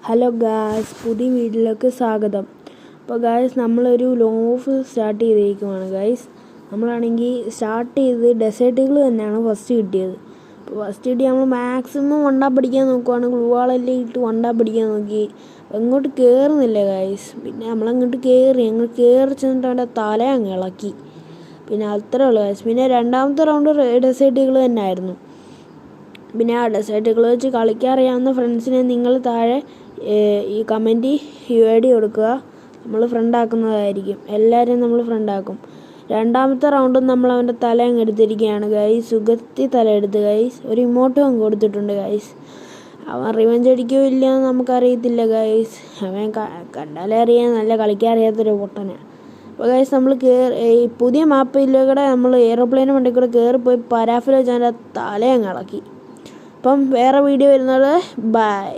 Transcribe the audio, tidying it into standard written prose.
Hello guys, പുതിയ വീഡിയോയിലേക്ക് സ്വാഗതം. അപ്പോൾ ഗായ്സ്, നമ്മളൊരു ലോങ് ഓഫ് സ്റ്റാർട്ട് ചെയ്തിരിക്കുവാണ് ഗായ്സ്. നമ്മളാണെങ്കിൽ സ്റ്റാർട്ട് ചെയ്ത് ഡെസേർട്ടുകൾ തന്നെയാണ് ഫസ്റ്റ് കിട്ടിയത്. അപ്പോൾ ഫസ്റ്റ് കിട്ടി നമ്മൾ മാക്സിമം വണ്ടാ പിടിക്കാൻ നോക്കുവാണ്. ഗ്ലൂവാളെല്ലാം ഇട്ട് വണ്ടാ പിടിക്കാൻ നോക്കി, എങ്ങോട്ട് കയറുന്നില്ല ഗായ്സ്. പിന്നെ നമ്മളങ്ങോട്ട് കയറി ചെന്നിട്ട് അവൻ്റെ തല അങ്ങ് ഇളക്കി. പിന്നെ അത്രേ ഉള്ളൂ ഗായ്സ്. പിന്നെ രണ്ടാമത്തെ റൗണ്ട് ഡെസേർട്ടുകൾ തന്നെ ആയിരുന്നു. പിന്നെ ആ ഡെസേർട്ടുകൾ വെച്ച് കളിക്കാറിയാവുന്ന ഫ്രണ്ട്സിനെ നിങ്ങൾ താഴെ ഈ കമൻറ്റ് UID കൊടുക്കുക. നമ്മൾ ഫ്രണ്ടാക്കുന്നതായിരിക്കും. എല്ലാവരെയും നമ്മൾ ഫ്രണ്ടാക്കും. രണ്ടാമത്തെ റൗണ്ടും നമ്മൾ അവൻ്റെ തല അങ്ങ് എടുത്തിരിക്കുകയാണ് ഗൈസ്. സുഖത്തി തല എടുത്ത് ഗൈസ്. ഒരു ഇമോട്ടും അങ്ങ് കൊടുത്തിട്ടുണ്ട് ഗൈസ്. അവൻ റിവെഞ്ച് അടിക്കുകയോ ഇല്ലയെന്ന് നമുക്കറിയത്തില്ല ഗൈസ്. അവൻ കണ്ടാലേ അറിയാൻ നല്ല കളിക്കാൻ അറിയാത്തൊരു പൊട്ടനാണ്. അപ്പോൾ ഗൈസ്, നമ്മൾ പുതിയ മാപ്പിലൂടെ നമ്മൾ എയ്റോപ്ലെയിൻ വണ്ടി കൂടെ കയറിപ്പോയി പരാഫിൽ വെച്ച് അവൻ്റെ തല അങ്ങ് ഇളക്കി. അപ്പം വേറെ വീഡിയോ വരുന്നത് ബൈ.